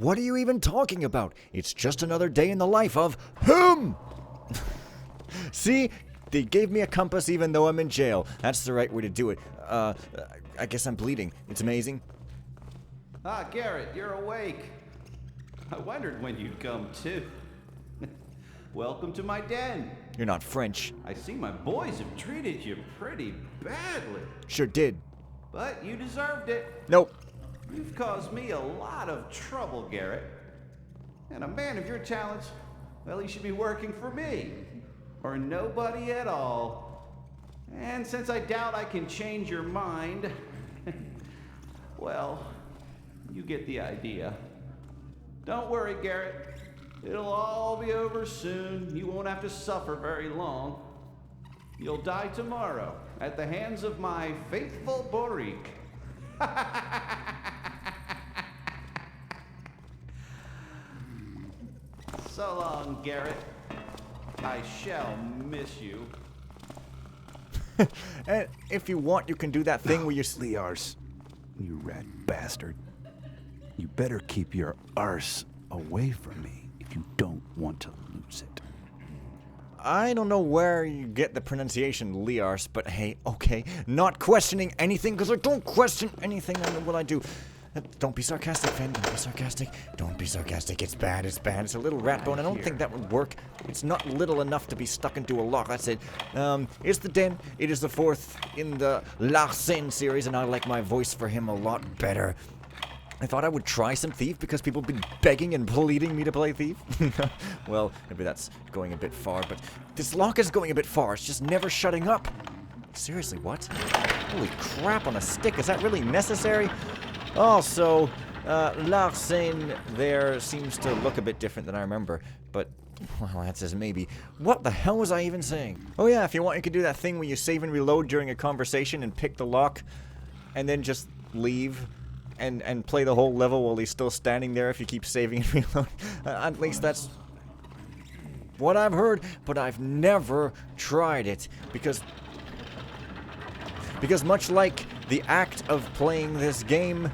What are you even talking about? It's just another day in the life of him! See? They gave me a compass even though I'm in jail. That's the right way to do it. I guess I'm bleeding. It's amazing. Ah, Garrett, you're awake. I wondered when you'd come too. Welcome to my den. You're not French. I see my boys have treated you pretty badly. Sure did. But you deserved it. Nope. You've caused me a lot of trouble, Garrett. And a man of your talents, well, he should be working for me. Or nobody at all. And since I doubt I can change your mind, well, you get the idea. Don't worry, Garrett. It'll all be over soon. You won't have to suffer very long. You'll die tomorrow at the hands of my faithful Borik. So long, Garrett. I shall miss you. And if you want, you can do that thing where you... Liars, you rat bastard. You better keep your arse away from me if you don't want to lose it. I don't know where you get the pronunciation Liars, but hey, okay. Not questioning anything, because I don't question anything. I know what I do. Don't be sarcastic, Fen. Don't be sarcastic. Don't be sarcastic. It's bad. It's bad. It's a little rat bone. I don't think that would work. It's not little enough to be stuck into a lock. That's it. It's the den. It is the fourth in the Larsen series, and I like my voice for him a lot better. I thought I would try some Thief because people have been begging and pleading me to play Thief. Well, maybe that's going a bit far, but this lock is going a bit far. It's just never shutting up. Seriously, what? Holy crap on a stick. Is that really necessary? Also, Larsen there seems to look a bit different than I remember, but, well, that's just maybe. What the hell was I even saying? Oh yeah, if you want, you can do that thing where you save and reload during a conversation and pick the lock, and then just leave. And play the whole level while he's still standing there if you keep saving and reload. At least that's what I've heard, but I've never tried it because much like the act of playing this game,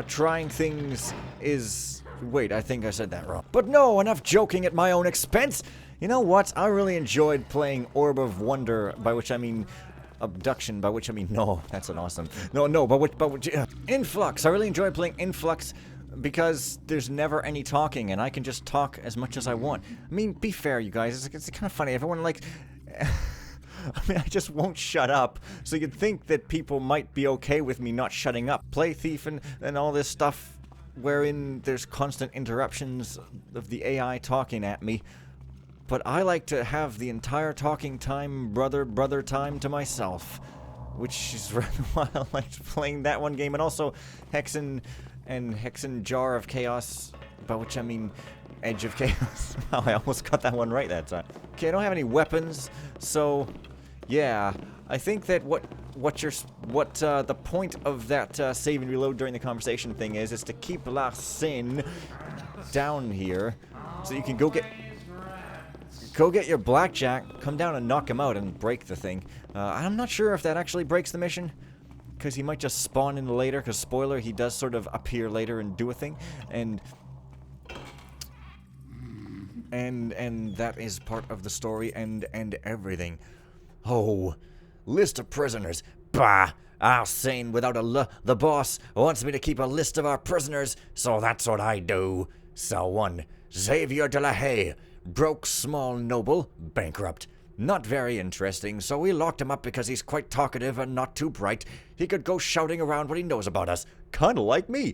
trying things is... Wait, I think I said that wrong. But no, enough joking at my own expense. You know what? I really enjoyed playing Orb of Wonder, by which I mean... Abduction, by which I mean, no, that's an awesome. No, but which, Influx. I really enjoy playing Influx because there's never any talking and I can just talk as much as I want. I mean, be fair, you guys. It's kind of funny. Everyone, like, I mean, I just won't shut up. So you'd think that people might be okay with me not shutting up. Play Thief and all this stuff wherein there's constant interruptions of the AI talking at me. But I like to have the entire talking time, brother time to myself. Which is rather why I liked playing that one game. And also Hexen and Hexen Jar of Chaos, by which I mean Edge of Chaos. Wow, I almost got that one right that time. Okay, I don't have any weapons, so yeah. I think that what the point of that save and reload during the conversation thing is to keep Larsen down here so you can go get your blackjack, come down and knock him out and break the thing. I'm not sure if that actually breaks the mission, because he might just spawn in later, because spoiler, he does sort of appear later and do a thing, and that is part of the story and everything. Oh, list of prisoners. Bah! Arsene without the boss wants me to keep a list of our prisoners, so that's what I do. So 1, Xavier de la Haye. Broke small noble, bankrupt. Not very interesting, so we locked him up because he's quite talkative and not too bright. He could go shouting around what he knows about us. Kinda like me.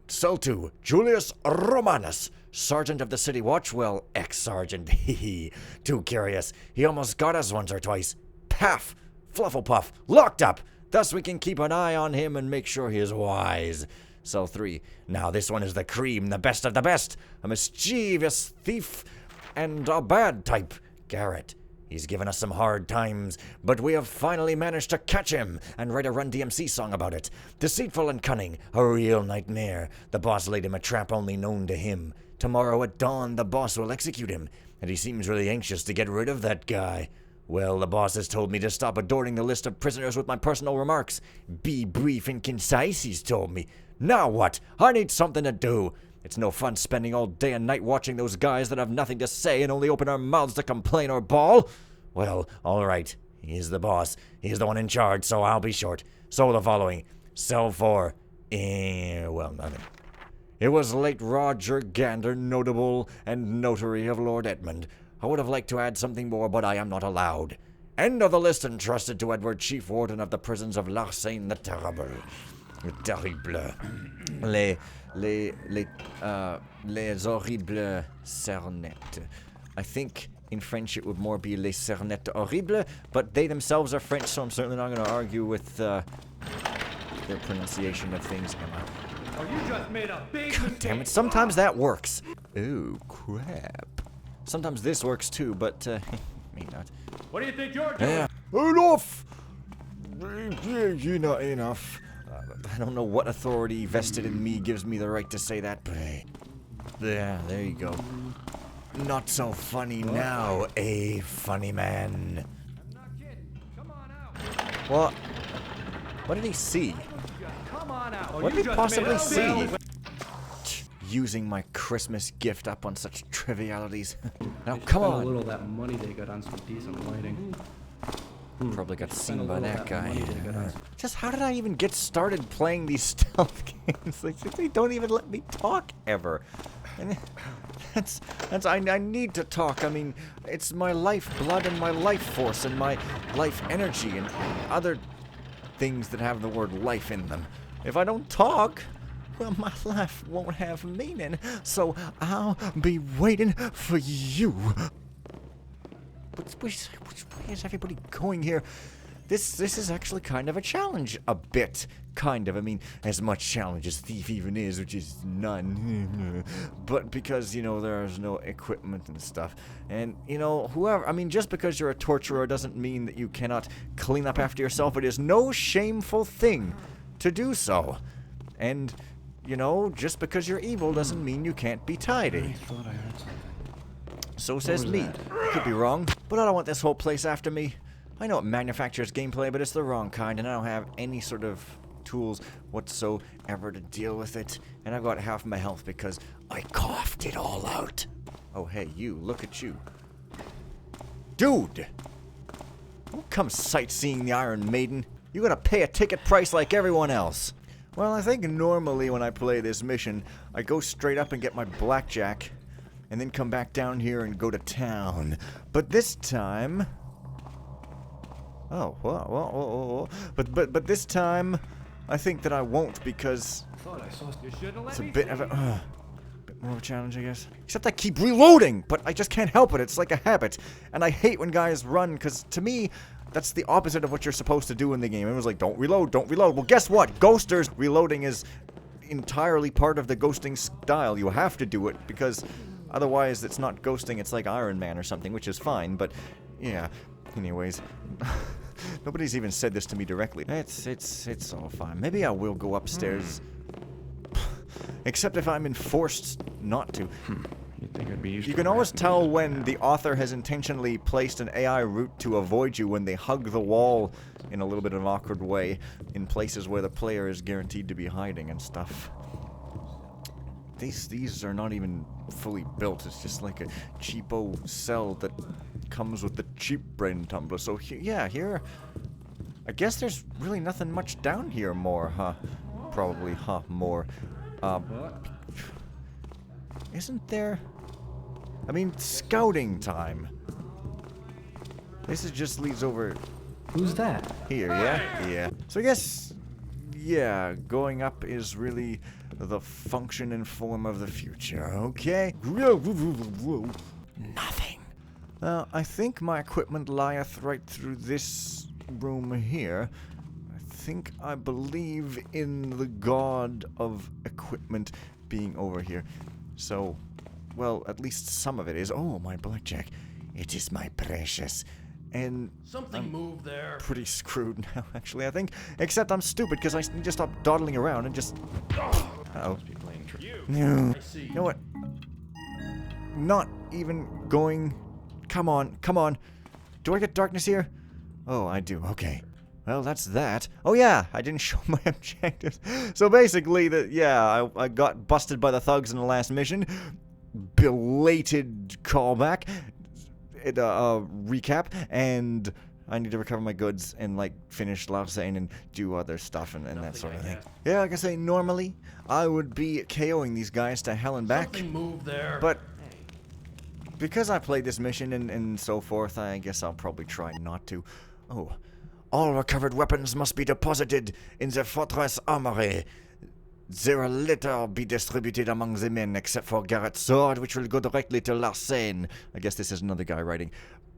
Cell 2, Julius Romanus. Sergeant of the City Watch? Well, ex-sergeant. Hehe. Too curious. He almost got us once or twice. Paff! Flufflepuff. Locked up! Thus we can keep an eye on him and make sure he is wise. Cell 3. Now this one is the cream, the best of the best. A mischievous thief and a bad type, Garrett. He's given us some hard times, but we have finally managed to catch him and write a Run DMC song about it. Deceitful and cunning, a real nightmare. The boss laid him a trap only known to him. Tomorrow at dawn, the boss will execute him, and he seems really anxious to get rid of that guy. Well, the boss has told me to stop adorning the list of prisoners with my personal remarks. Be brief and concise, he's told me. Now what? I need something to do. It's no fun spending all day and night watching those guys that have nothing to say and only open our mouths to complain or bawl. Well, all right. He's the boss. He's the one in charge, so I'll be short. So the following. Cell 4. Well, nothing. It was late Roger Gander, notable and notary of Lord Edmund. I would have liked to add something more, but I am not allowed. End of the list entrusted to Edward, Chief Warden of the prisons of Larseine the Terrible. Terrible. Les horribles cernettes. I think in French it would more be les cernettes horribles, but they themselves are French, so I'm certainly not going to argue with their pronunciation of things. Oh, you just made a big God damn it, sometimes that works. Ooh, crap. Sometimes this works too, but me not. What do you think you're doing? Yeah. Enough! Enough. I don't know what authority vested in me gives me the right to say that, but hey. Yeah, there you go. Not so funny now, funny man. I'm not kidding. Come on out. Well, what did he see? Come on out. What did he possibly see? Using my Christmas gift up on such trivialities. Now, come A on. little of that money they got on some decent lighting. Probably got Spend seen a by little of that that guy. money they got on. Just how did I even get started playing these stealth games? Like, they don't even let me talk ever. And I need to talk. I mean, it's my lifeblood and my life force and my life energy and other things that have the word life in them. If I don't talk, well, my life won't have meaning. So I'll be waiting for you. Where is everybody going here? This is actually kind of a challenge. A bit. Kind of. I mean, as much challenge as Thief even is, which is none. But because, there's no equipment and stuff. And, whoever... I mean, just because you're a torturer doesn't mean that you cannot clean up after yourself. It is no shameful thing to do so. And, just because you're evil doesn't mean you can't be tidy. Thought I heard something. So says me. Could be wrong, but I don't want this whole place after me. I know it manufactures gameplay, but it's the wrong kind, and I don't have any sort of tools whatsoever to deal with it. And I've got half my health because I coughed it all out. Oh, hey, you. Look at you. Dude! Don't come sightseeing the Iron Maiden. You gotta pay a ticket price like everyone else. Well, I think normally when I play this mission, I go straight up and get my blackjack, and then come back down here and go to town. But this time... Oh, whoa. But this time, I think that I won't because Thought I saw. You shouldn't have let it's a me bit see. of a... bit more of a challenge, I guess. Except I keep reloading, but I just can't help it. It's like a habit. And I hate when guys run, because to me, that's the opposite of what you're supposed to do in the game. It was like, don't reload, don't reload. Well, guess what? Ghosters reloading is entirely part of the ghosting style. You have to do it, because otherwise it's not ghosting, it's like Iron Man or something, which is fine, but yeah. Anyways, nobody's even said this to me directly. It's all fine. Maybe I will go upstairs. Except if I'm enforced not to. You'd think I'd be used You to can always harassing tell you. when the author has intentionally placed an AI route to avoid you when they hug the wall in a little bit of an awkward way in places where the player is guaranteed to be hiding and stuff. These are not even fully built. It's just like a cheapo cell that comes with the cheap brain tumbler. So here, I guess there's really nothing much down here more, huh? Probably, more. Isn't there? I mean, scouting time. This just leads over Who's that? here, yeah? Yeah. So I guess, yeah, going up is really the function and form of the future, okay? Nothing. I think my equipment lieth right through this room here. I believe in the god of equipment being over here. So, well, at least some of it is. Oh, my blackjack. It is my precious. And Something moved there. pretty screwed now, actually, I think. Except I'm stupid, because I need to stop dawdling around and just... Uh-oh. Be playing trick. No. I see. You know what? Not even going... Come on. Do I get darkness here? Oh, I do. Okay. Well, that's that. Oh yeah, I didn't show my objectives. So basically, I got busted by the thugs in the last mission. Belated callback. Recap, and I need to recover my goods and, like, finish Lausanne and do other stuff and that sort of thing. Yeah, like I say, normally, I would be KOing these guys to hell and back. Something moved there. But because I played this mission and so forth, I guess I'll probably try not to. Oh. All recovered weapons must be deposited in the fortress armory. Their later be distributed among the men, except for Garrett's sword, which will go directly to Larsen. I guess this is another guy writing.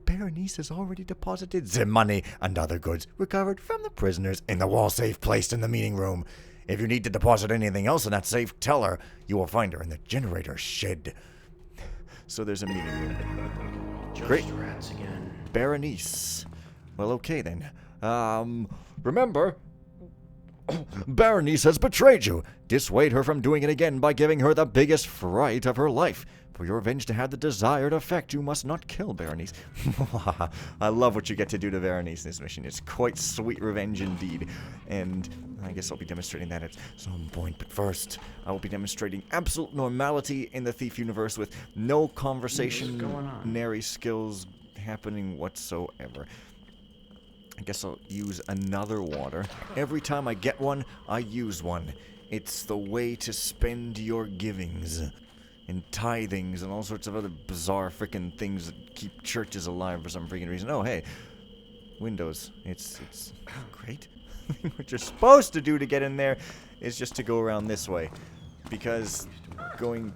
Berenice has already deposited the money and other goods recovered from the prisoners in the wall safe placed in the meeting room. If you need to deposit anything else in that safe, tell her. You will find her in the generator shed. So there's a meeting room. Great. Rats again. Berenice. Well, okay then. Remember, Berenice has betrayed you. Dissuade her from doing it again by giving her the biggest fright of her life. For your revenge to have the desired effect, you must not kill Berenice. I love what you get to do to Berenice in this mission. It's quite sweet revenge indeed. And I guess I'll be demonstrating that at some point. But first, I will be demonstrating absolute normality in the Thief universe with no conversation-nary skills happening whatsoever. I guess I'll use another water. Every time I get one, I use one. It's the way to spend your givings. And tithings and all sorts of other bizarre frickin' things that keep churches alive for some freaking reason. Oh, hey. Windows. It's great. What you're supposed to do to get in there is just to go around this way. Because going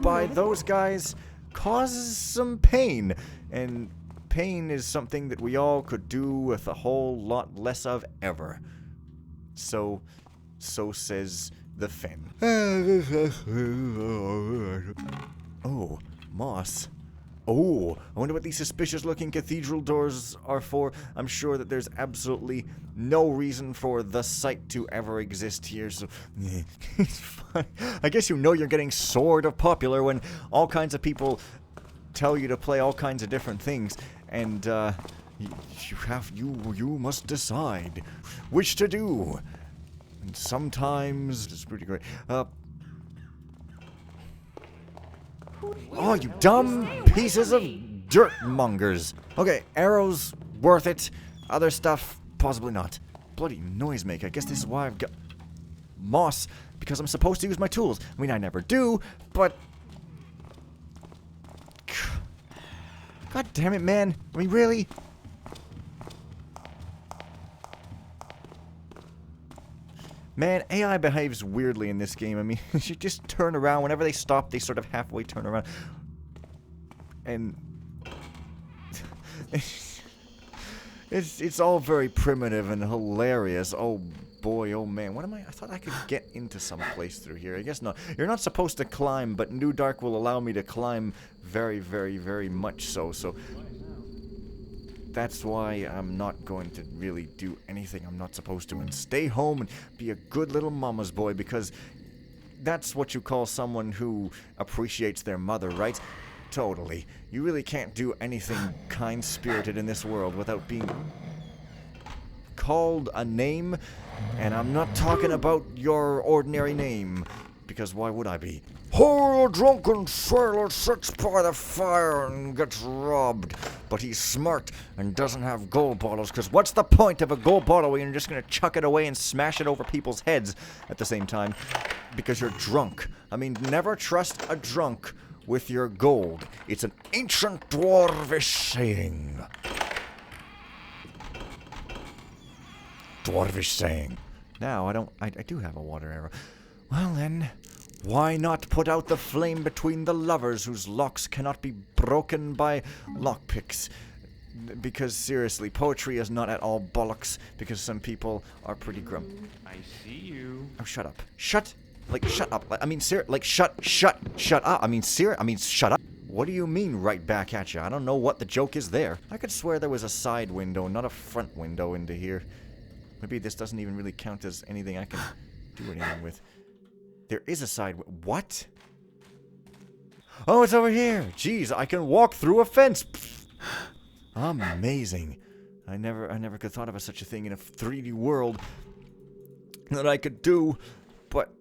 by those guys causes some pain. And pain is something that we all could do with a whole lot less of ever. So says the Fen. Oh, moss. Oh, I wonder what these suspicious-looking cathedral doors are for. I'm sure that there's absolutely no reason for the site to ever exist here, so it's fine. I guess you know you're getting sort of popular when all kinds of people tell you to play all kinds of different things, and you must decide which to do. And sometimes it's pretty great. Oh, you dumb pieces of dirt mongers. Okay, arrows, worth it. Other stuff, possibly not. Bloody noisemaker. I guess this is why I've got moss, because I'm supposed to use my tools. I mean, I never do, but God damn it, man. I mean, really? Man, AI behaves weirdly in this game. I mean, you just turn around. Whenever they stop, they sort of halfway turn around. And it's all very primitive and hilarious. Oh boy, oh man. What am I? I thought I could get into some place through here. I guess not. You're not supposed to climb, but New Dark will allow me to climb very, very, very much so. So that's why I'm not going to really do anything I'm not supposed to and stay home and be a good little mama's boy, because that's what you call someone who appreciates their mother, right? Totally. You really can't do anything kind-spirited in this world without being called a name, and I'm not talking about your ordinary name, because why would I be? Oh, a drunken sailor sits by the fire and gets robbed. But he's smart and doesn't have gold bottles, because what's the point of a gold bottle when you're just going to chuck it away and smash it over people's heads at the same time? Because you're drunk. I mean, never trust a drunk with your gold. It's an ancient dwarvish saying. Dwarvish saying. Now, I do have a water arrow. Well then, why not put out the flame between the lovers whose locks cannot be broken by lockpicks? Because seriously, poetry is not at all bollocks, because some people are pretty grumpy. I see you. Oh, shut up. Shut up. I mean, shut up. I mean, shut up. What do you mean right back at you? I don't know what the joke is there. I could swear there was a side window, not a front window into here. Maybe this doesn't even really count as anything I can do anything with. There is a side... What? Oh, it's over here. Jeez, I can walk through a fence. Amazing. I never could thought of such a thing in a 3D world that I could do, but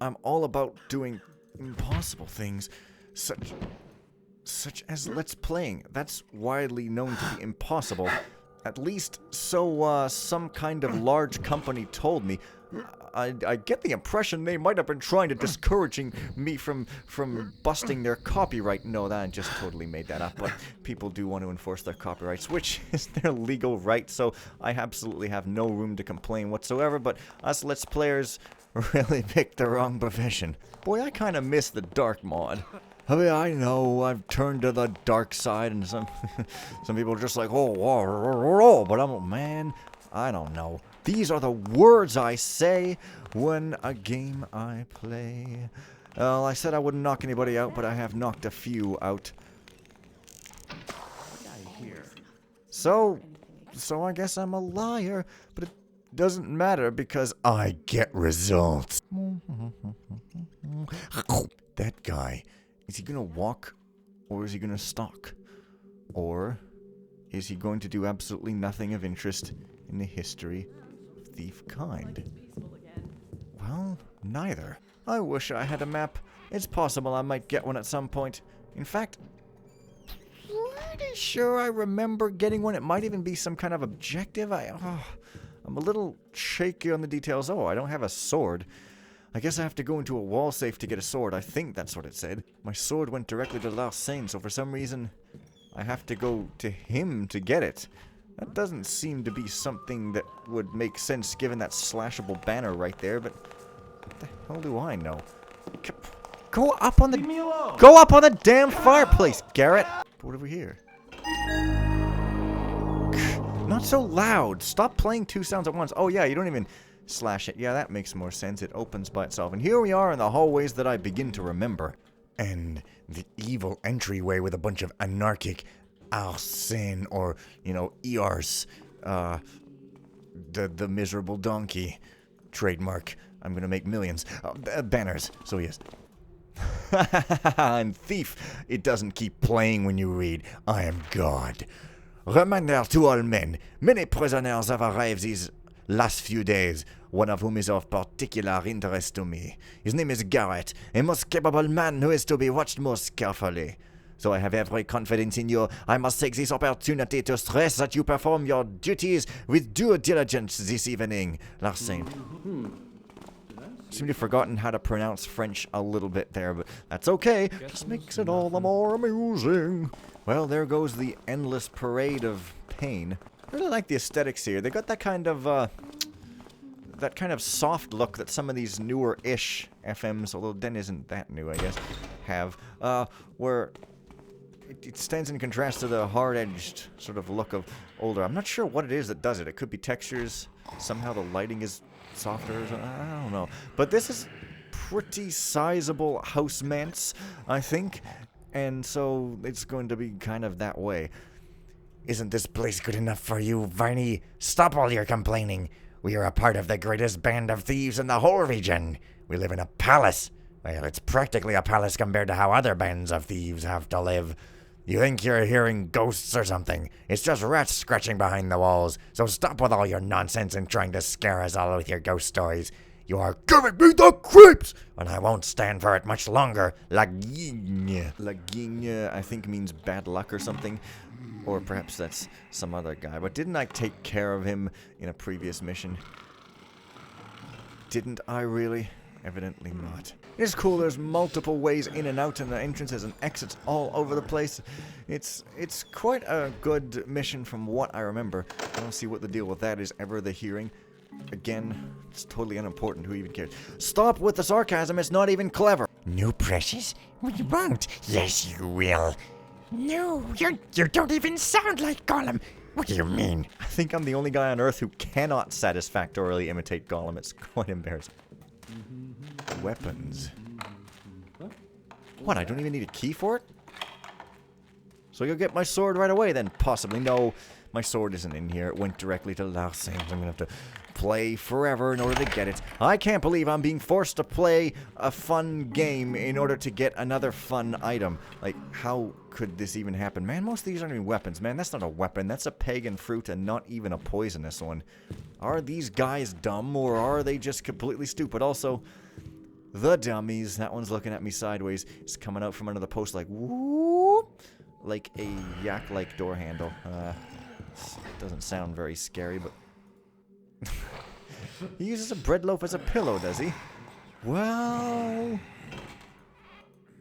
I'm all about doing impossible things, such as Let's Playing. That's widely known to be impossible. At least so some kind of large company told me. I get the impression they might have been trying to discouraging me from busting their copyright. No, that I just totally made that up. But people do want to enforce their copyrights, which is their legal right. So I absolutely have no room to complain whatsoever. But us Let's Players really picked the wrong profession. Boy, I kind of miss the dark mod. I mean, I know I've turned to the dark side, and some people are just like, oh, but man, I don't know. These are the words I say when a game I play. Well, I said I wouldn't knock anybody out, but I have knocked a few out. So I guess I'm a liar, but it doesn't matter because I get results. That guy, is he gonna walk or is he gonna stalk? Or is he going to do absolutely nothing of interest in the history of thief kind? Well, neither. I wish I had a map. It's possible I might get one at some point. In fact, pretty sure I remember getting one. It might even be some kind of objective. I'm a little shaky on the details. Oh, I don't have a sword. I guess I have to go into a wall safe to get a sword. I think that's what it said. My sword went directly to Larsen, so for some reason I have to go to him to get it. That doesn't seem to be something that would make sense given that slashable banner right there, but what the hell do I know? Go up on the... Go up on the damn fireplace, Garrett! What have we here? Not so loud. Stop playing two sounds at once. Oh yeah, you don't even slash it. Yeah, that makes more sense. It opens by itself. And here we are in the hallways that I begin to remember. And the evil entryway with a bunch of anarchic Arsene or, you know, Ears. The miserable donkey. Trademark. I'm gonna make millions. Banners. So yes. And thief. It doesn't keep playing when you read. I am God. Reminder to all men. Many prisoners have arrived these last few days, one of whom is of particular interest to me. His name is Garrett, a most capable man who is to be watched most carefully. So I have every confidence in you. I must take this opportunity to stress that you perform your duties with due diligence this evening. Larsen. Seem to have forgotten how to pronounce French a little bit there, but that's okay. Just makes it all the more amusing. Well, there goes the endless parade of pain. I really like the aesthetics here. They got that kind of soft look that some of these newer-ish FMs, although Den isn't that new, I guess, have. Where it stands in contrast to the hard-edged sort of look of older. I'm not sure what it is that does it. It could be textures. Somehow the lighting is softer or something. I don't know. But this is pretty sizable house manse, I think. And so it's going to be kind of that way. Isn't this place good enough for you, Varney? Stop all your complaining. We are a part of the greatest band of thieves in the whole region. We live in a palace. Well, it's practically a palace compared to how other bands of thieves have to live. You think you're hearing ghosts or something. It's just rats scratching behind the walls. So stop with all your nonsense and trying to scare us all with your ghost stories. You are giving me the creeps, and I won't stand for it much longer. La Guigne. La Guigne, I think, means bad luck or something. Or perhaps that's some other guy. But didn't I take care of him in a previous mission? Didn't I really? Evidently not. It's cool, there's multiple ways in and out, and the entrances and exits all over the place. It's quite a good mission from what I remember. I don't see what the deal with that is ever, the hearing. Again, it's totally unimportant, who even cares. Stop with the sarcasm, it's not even clever. No, Precious? We won't. Yes, you will. No, you don't even sound like Gollum. What do you mean? I think I'm the only guy on Earth who cannot satisfactorily imitate Gollum. It's quite embarrassing. Weapons. What, I don't even need a key for it? So you'll get my sword right away then, possibly. No, my sword isn't in here. It went directly to Larsen. I'm gonna have to play forever in order to get it. I can't believe I'm being forced to play a fun game in order to get another fun item. Like, how could this even happen? Man, most of these aren't even weapons. Man, that's not a weapon. That's a pagan fruit and not even a poisonous one. Are these guys dumb or are they just completely stupid? Also, the dummies. That one's looking at me sideways. It's coming out from under the post like, whoop. Like a yak-like door handle. Doesn't sound very scary, but... He uses a bread loaf as a pillow, does he? Well...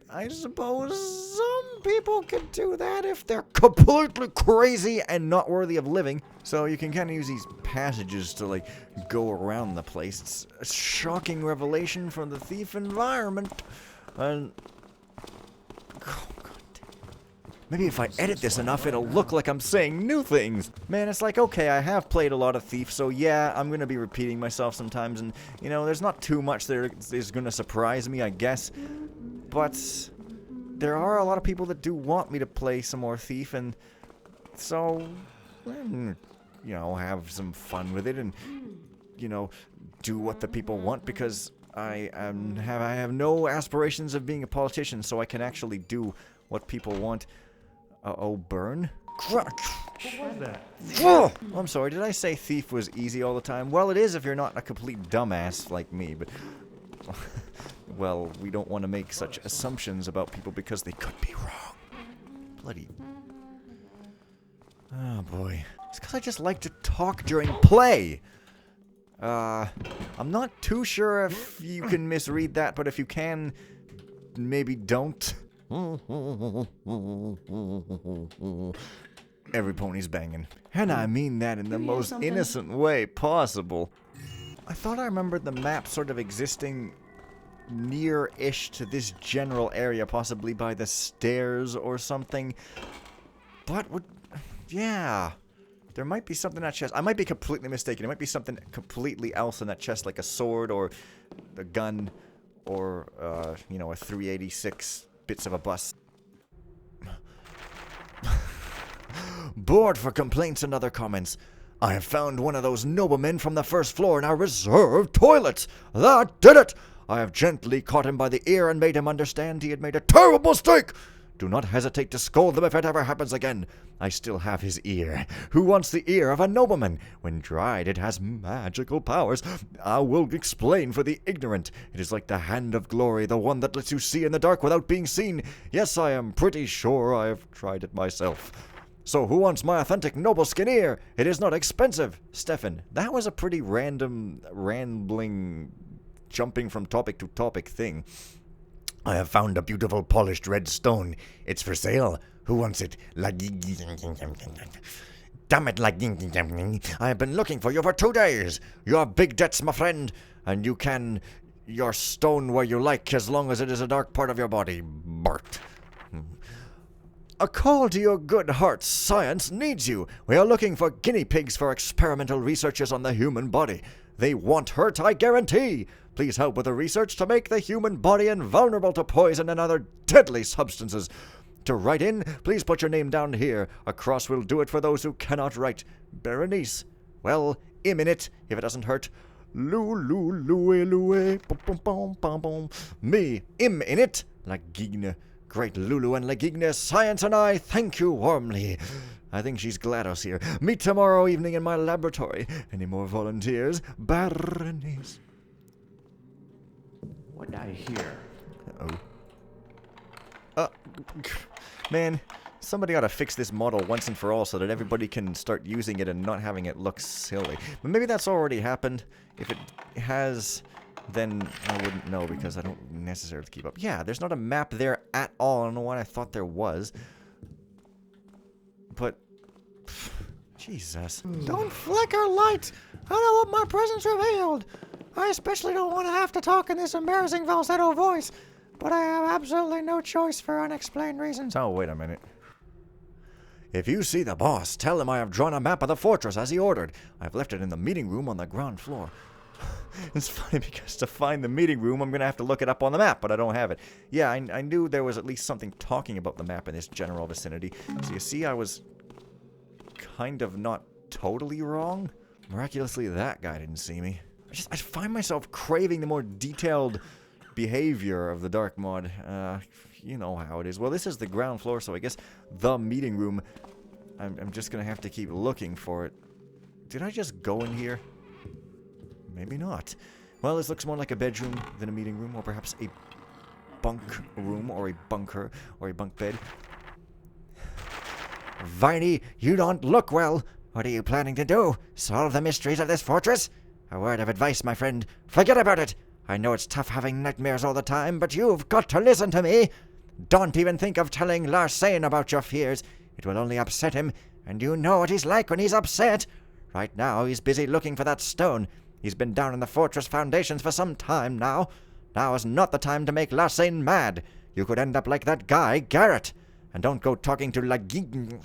I suppose some people could do that if they're completely crazy and not worthy of living. So you can kind of use these passages to, like, go around the place. It's a shocking revelation from the thief environment. And... Oh, God. Maybe if I edit this enough, it'll look like I'm saying new things. Man, it's like, okay, I have played a lot of Thief, so yeah, I'm going to be repeating myself sometimes. And, you know, there's not too much that is going to surprise me, I guess. But there are a lot of people that do want me to play some more Thief, and so, you know, have some fun with it and, you know, do what the people want, because I have no aspirations of being a politician, so I can actually do what people want. Uh-oh, burn? What was that? Oh, I'm sorry, did I say Thief was easy all the time? Well, it is if you're not a complete dumbass like me, but... Well, we don't want to make such assumptions about people because they could be wrong. Bloody... Oh, boy. It's because I just like to talk during play. I'm not too sure if you can misread that, but if you can, maybe don't. Every pony's banging. And I mean that in the most innocent way possible. I thought I remembered the map sort of existing near-ish to this general area, possibly by the stairs or something. But, yeah. There might be something in that chest. I might be completely mistaken. It might be something completely else in that chest, like a sword or a gun or, you know, a 386 bits of a bus. Board for complaints and other comments. I have found one of those noblemen from the first floor in our reserved toilets. That did it! I have gently caught him by the ear and made him understand he had made a terrible mistake. Do not hesitate to scold them if it ever happens again. I still have his ear. Who wants the ear of a nobleman? When dried, it has magical powers. I will explain for the ignorant. It is like the hand of glory, the one that lets you see in the dark without being seen. Yes, I am pretty sure I have tried it myself. So who wants my authentic noble skin ear? It is not expensive. Stefan, that was a pretty random, rambling, jumping from topic to topic thing. I have found a beautiful polished red stone. It's for sale. Who wants it? Damn it, I have been looking for you for 2 days. You have big debts, my friend, and you can your stone where you like as long as it is a dark part of your body. Bart. A call to your good heart. Science needs you. We are looking for guinea pigs for experimental researches on the human body. They won't hurt, I guarantee. Please help with the research to make the human body invulnerable to poison and other deadly substances. To write in, please put your name down here. A cross will do it for those who cannot write. Berenice. Well, im in it, if it doesn't hurt. Lulu, me, im in it. Lagigne. Great Lulu and Lagigne, science and I thank you warmly. I think she's GLaDOS here. Meet tomorrow evening in my laboratory. Any more volunteers? Berenice. What did I hear? Uh-oh. Man, somebody ought to fix this model once and for all so that everybody can start using it and not having it look silly. But maybe that's already happened. If it has, then I wouldn't know because I don't necessarily keep up. Yeah, there's not a map there at all. I don't know why I thought there was. But, Jesus. Don't flicker light! I know what my presence revealed! I especially don't want to have to talk in this embarrassing falsetto voice, but I have absolutely no choice for unexplained reasons. Oh, wait a minute. If you see the boss, tell him I have drawn a map of the fortress as he ordered. I've left it in the meeting room on the ground floor. It's funny because to find the meeting room, I'm going to have to look it up on the map, but I don't have it. Yeah, I knew there was at least something talking about the map in this general vicinity. So you see, I was kind of not totally wrong. Miraculously, that guy didn't see me. I find myself craving the more detailed behavior of the dark mod. You know how it is. Well, this is the ground floor, so I guess the meeting room. I'm just gonna have to keep looking for it. Did I just go in here? Maybe not. Well, this looks more like a bedroom than a meeting room, or perhaps a bunk room, or a bunker, or a bunk bed. Viney, you don't look well. What are you planning to do? Solve the mysteries of this fortress? A word of advice, my friend. Forget about it. I know it's tough having nightmares all the time, but you've got to listen to me. Don't even think of telling Larsain about your fears. It will only upset him, and you know what he's like when he's upset. Right now, he's busy looking for that stone. He's been down in the fortress foundations for some time now. Now is not the time to make Larsain mad. You could end up like that guy, Garrett. And don't go talking to Lagin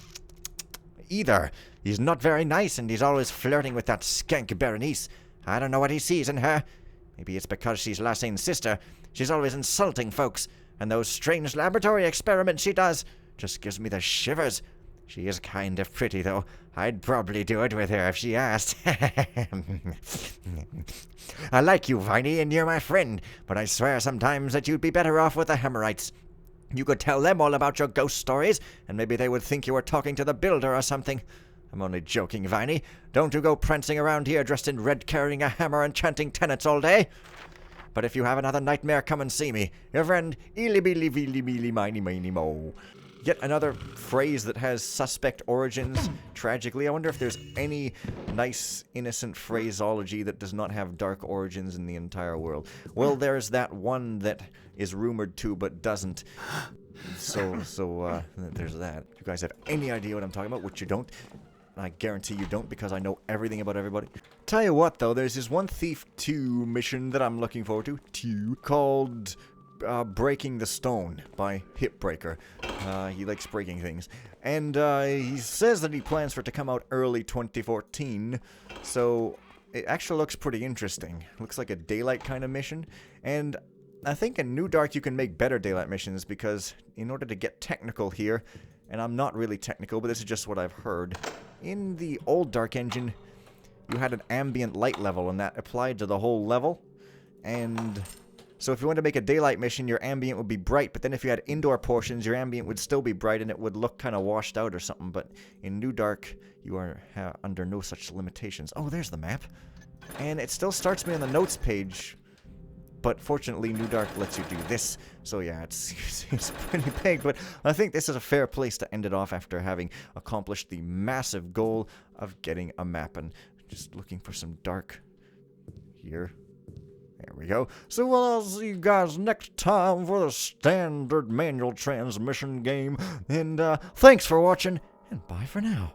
either. He's not very nice, and he's always flirting with that skank Berenice. I don't know what he sees in her. Maybe it's because she's Larsain's sister. She's always insulting folks, and those strange laboratory experiments she does just gives me the shivers. She is kind of pretty, though. I'd probably do it with her if she asked. I like you, Viney, and you're my friend, but I swear sometimes that you'd be better off with the Hemorrhites. You could tell them all about your ghost stories, and maybe they would think you were talking to the builder or something. I'm only joking, Viney. Don't you go prancing around here dressed in red carrying a hammer and chanting tenets all day. But if you have another nightmare, come and see me. Your friend, Illy-billy-billy-billy-miny-miny-mo. Yet another phrase that has suspect origins. Tragically, I wonder if there's any nice, innocent phraseology that does not have dark origins in the entire world. Well, there's that one that is rumored to but doesn't. So there's that. You guys have any idea what I'm talking about? Which you don't. I guarantee you don't, because I know everything about everybody. Tell you what, though, there's this one Thief 2 mission that I'm looking forward to, called Breaking the Stone by Hipbreaker. He likes breaking things. And he says that he plans for it to come out early 2014, so it actually looks pretty interesting. Looks like a daylight kind of mission, and I think in New Dark you can make better daylight missions, because in order to get technical here, and I'm not really technical, but this is just what I've heard, in the old Dark engine, you had an ambient light level, and that applied to the whole level, and so if you wanted to make a daylight mission, your ambient would be bright, but then if you had indoor portions, your ambient would still be bright, and it would look kind of washed out or something, but in New Dark, you are under no such limitations. Oh, there's the map, and it still starts me on the notes page, but fortunately, New Dark lets you do this. So yeah, it's pretty big, but I think this is a fair place to end it off after having accomplished the massive goal of getting a map. And just looking for some dark here. There we go. So I'll see you guys next time for the standard manual transmission game. And thanks for watching, and bye for now.